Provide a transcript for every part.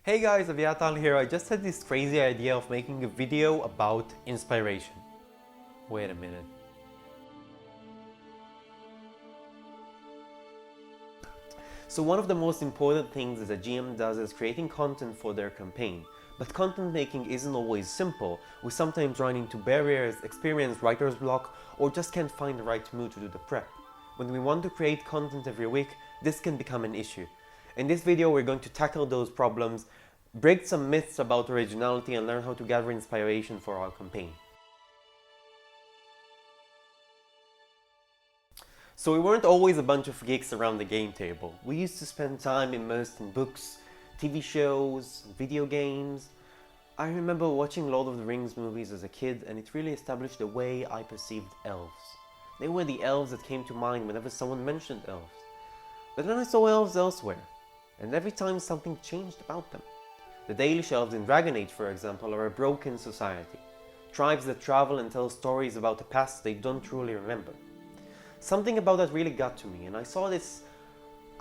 Hey guys, Aviatal here. I just had this crazy idea of making a video about inspiration. Wait a minute. So one of the most important things that a GM does is creating content for their campaign. But content making isn't always simple. We sometimes run into barriers, experience writer's block, or just can't find the right mood to do the prep. When we want to create content every week, this can become an issue. In this video, we're going to tackle those problems, break some myths about originality, and learn how to gather inspiration for our campaign. So we weren't always a bunch of geeks around the game table. We used to spend time immersed in books, TV shows, video games. I remember watching Lord of the Rings movies as a kid, and it really established the way I perceived elves. They were the elves that came to mind whenever someone mentioned elves. But then I saw elves elsewhere, and every time something changed about them. The Dalish elves in Dragon Age, for example, are a broken society. Tribes that travel and tell stories about a past they don't truly remember. Something about that really got to me, and I saw this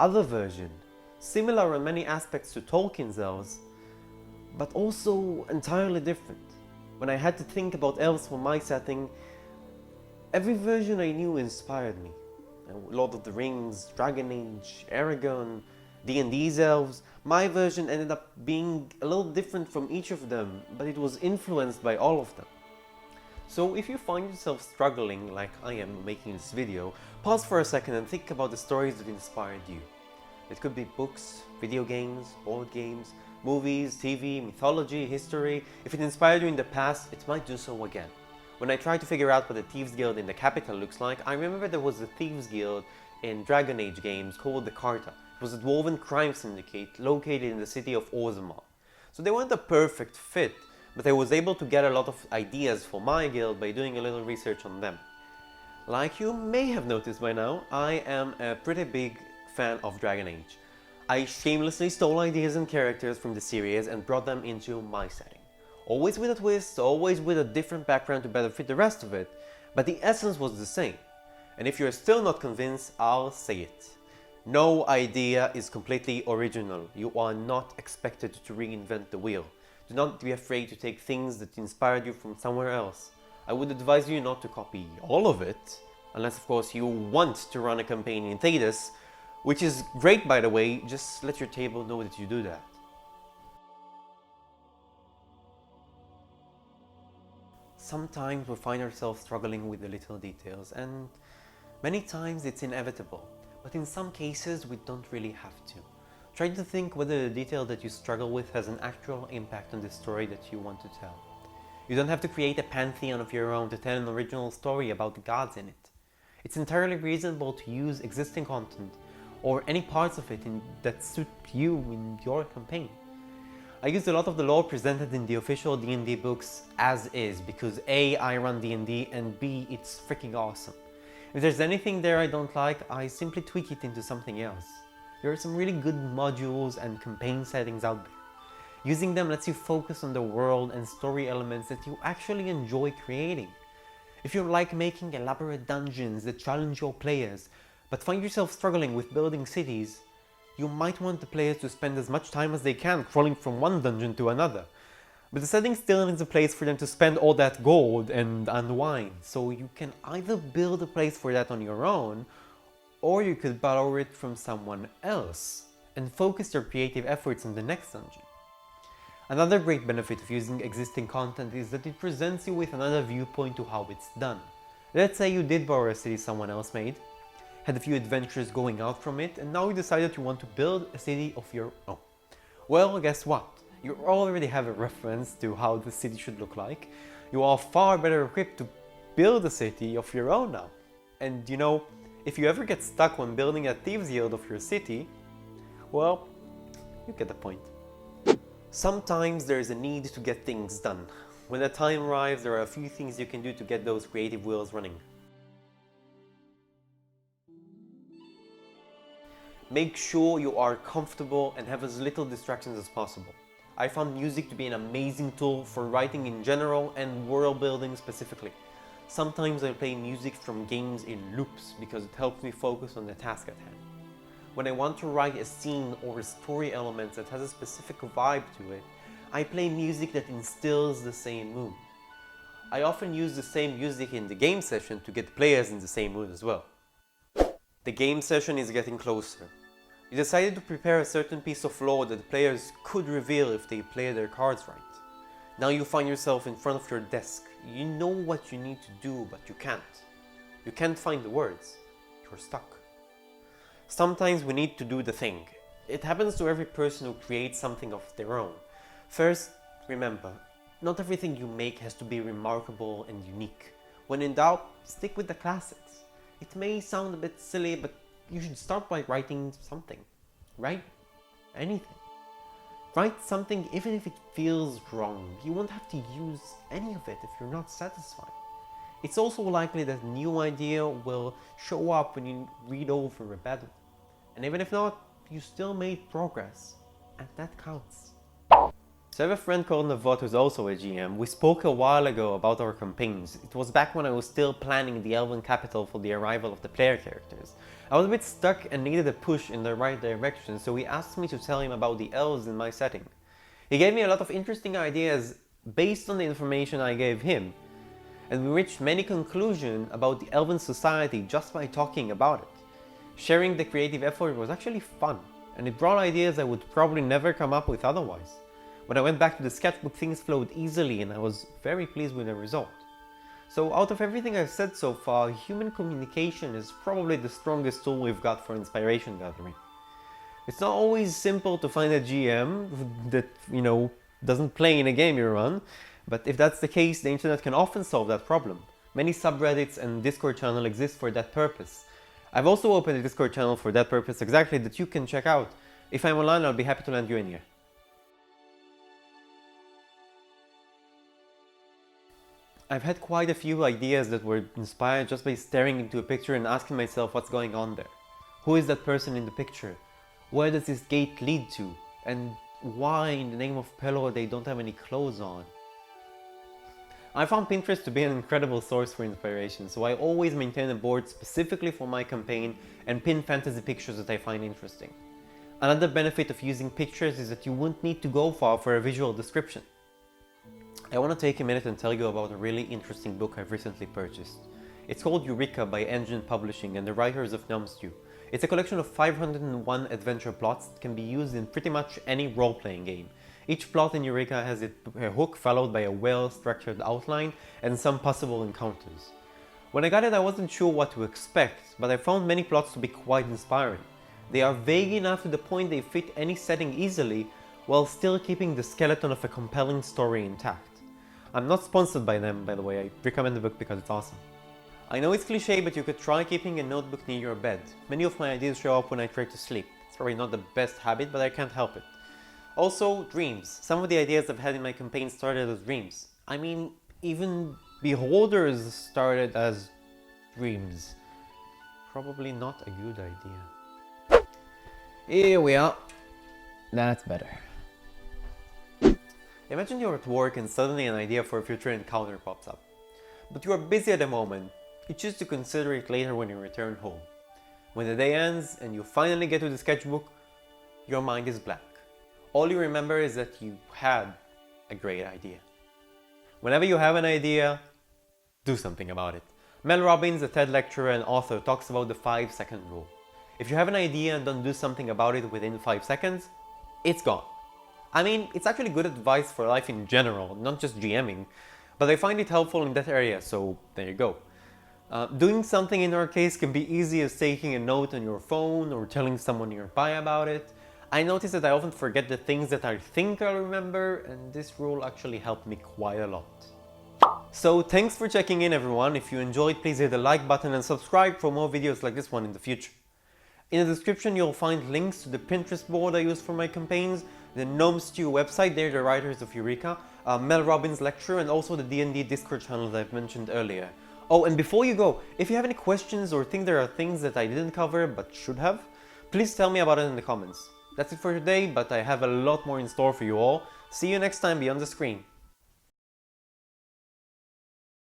other version, similar in many aspects to Tolkien's elves, but also entirely different. When I had to think about elves for my setting, every version I knew inspired me. Lord of the Rings, Dragon Age, Aragon, D&D's elves. My version ended up being a little different from each of them, but it was influenced by all of them. So if you find yourself struggling like I am making this video, pause for a second and think about the stories that inspired you. It could be books, video games, board games, movies, TV, mythology, history. If it inspired you in the past, it might do so again. When I tried to figure out what the Thieves Guild in the capital looks like, I remember there was a Thieves Guild in Dragon Age games called the Carta. It was a dwarven crime syndicate located in the city of Orzammar. So they weren't a perfect fit, but I was able to get a lot of ideas for my guild by doing a little research on them. Like you may have noticed by now, I am a pretty big fan of Dragon Age. I shamelessly stole ideas and characters from the series and brought them into my setting. Always with a twist, always with a different background to better fit the rest of it, but the essence was the same. And if you're still not convinced, I'll say it. No idea is completely original. You are not expected to reinvent the wheel. Do not be afraid to take things that inspired you from somewhere else. I would advise you not to copy all of it, unless of course you want to run a campaign in Thedas, which is great by the way, just let your table know that you do that. Sometimes we find ourselves struggling with the little details, and many times it's inevitable, but in some cases we don't really have to. Try to think whether the detail that you struggle with has an actual impact on the story that you want to tell. You don't have to create a pantheon of your own to tell an original story about the gods in it. It's entirely reasonable to use existing content, or any parts of it that suit you in your campaign. I used a lot of the lore presented in the official D&D books as is, because A, I run D&D, and B, it's freaking awesome. If there's anything there I don't like, I simply tweak it into something else. There are some really good modules and campaign settings out there. Using them lets you focus on the world and story elements that you actually enjoy creating. If you like making elaborate dungeons that challenge your players, but find yourself struggling with building cities, you might want the players to spend as much time as they can crawling from one dungeon to another. But the setting still needs a place for them to spend all that gold and unwind, so you can either build a place for that on your own, or you could borrow it from someone else and focus your creative efforts on the next dungeon. Another great benefit of using existing content is that it presents you with another viewpoint to how it's done. Let's say you did borrow a city someone else made, had a few adventures going out from it, and now you decided you want to build a city of your own. Well, guess what? You already have a reference to how the city should look like. You are far better equipped to build a city of your own now. And you know, if you ever get stuck when building a Thieves Guild of your city, well, you get the point. Sometimes there is a need to get things done. When the time arrives, there are a few things you can do to get those creative wheels running. Make sure you are comfortable and have as little distractions as possible. I found music to be an amazing tool for writing in general and world building specifically. Sometimes I play music from games in loops because it helps me focus on the task at hand. When I want to write a scene or a story element that has a specific vibe to it, I play music that instills the same mood. I often use the same music in the game session to get players in the same mood as well. The game session is getting closer. You decided to prepare a certain piece of lore that the players could reveal if they play their cards right. Now you find yourself in front of your desk. You know what you need to do, but you can't. You can't find the words. You're stuck. Sometimes we need to do the thing. It happens to every person who creates something of their own. First, remember, not everything you make has to be remarkable and unique. When in doubt, stick with the classics. It may sound a bit silly, but you should start by writing something. Write anything. Write something even if it feels wrong. You won't have to use any of it if you're not satisfied. It's also likely that a new idea will show up when you read over a bad one. And even if not, you still made progress, and that counts. So I have a friend called Navot who's also a GM. We spoke a while ago about our campaigns. It was back when I was still planning the Elven capital for the arrival of the player characters. I was a bit stuck and needed a push in the right direction, so he asked me to tell him about the elves in my setting. He gave me a lot of interesting ideas based on the information I gave him, and we reached many conclusions about the Elven society just by talking about it. Sharing the creative effort was actually fun, and it brought ideas I would probably never come up with otherwise. When I went back to the sketchbook, things flowed easily and I was very pleased with the result. So out of everything I've said so far, human communication is probably the strongest tool we've got for inspiration gathering. It's not always simple to find a GM that, doesn't play in a game you run, but if that's the case, the internet can often solve that problem. Many subreddits and Discord channel exist for that purpose. I've also opened a Discord channel for that purpose exactly that you can check out. If I'm online, I'll be happy to lend you in here. I've had quite a few ideas that were inspired just by staring into a picture and asking myself what's going on there. Who is that person in the picture? Where does this gate lead to? And why in the name of Pelor they don't have any clothes on? I found Pinterest to be an incredible source for inspiration, so I always maintain a board specifically for my campaign and pin fantasy pictures that I find interesting. Another benefit of using pictures is that you won't need to go far for a visual description. I want to take a minute and tell you about a really interesting book I've recently purchased. It's called Eureka by Engine Publishing and the writers of Numstew. It's a collection of 501 adventure plots that can be used in pretty much any role-playing game. Each plot in Eureka has a hook followed by a well-structured outline and some possible encounters. When I got it, I wasn't sure what to expect, but I found many plots to be quite inspiring. They are vague enough to the point they fit any setting easily, while still keeping the skeleton of a compelling story intact. I'm not sponsored by them, by the way. I recommend the book because it's awesome. I know it's cliche, but you could try keeping a notebook near your bed. Many of my ideas show up when I try to sleep. It's probably not the best habit, but I can't help it. Also, dreams. Some of the ideas I've had in my campaign started as dreams. I mean, even Beholders started as dreams. Probably not a good idea. Here we are. That's better. Imagine you're at work and suddenly an idea for a future encounter pops up. But you are busy at the moment. You choose to consider it later when you return home. When the day ends and you finally get to the sketchbook, your mind is blank. All you remember is that you had a great idea. Whenever you have an idea, do something about it. Mel Robbins, a TED lecturer and author, talks about the 5-second rule. If you have an idea and don't do something about it within 5 seconds, it's gone. I mean, it's actually good advice for life in general, not just GMing, but I find it helpful in that area, so there you go. Doing something in our case can be easy as taking a note on your phone or telling someone nearby about it. I notice that I often forget the things that I think I'll remember, and this rule actually helped me quite a lot. So thanks for checking in, everyone. If you enjoyed, please hit the like button and subscribe for more videos like this one in the future. In the description you'll find links to the Pinterest board I use for my campaigns, the Numstew website, they're the writers of Eureka, Mel Robbins lecture, and also the D&D Discord channel that I've mentioned earlier. Oh, and before you go, if you have any questions or think there are things that I didn't cover but should have, please tell me about it in the comments. That's it for today, but I have a lot more in store for you all. See you next time beyond the screen.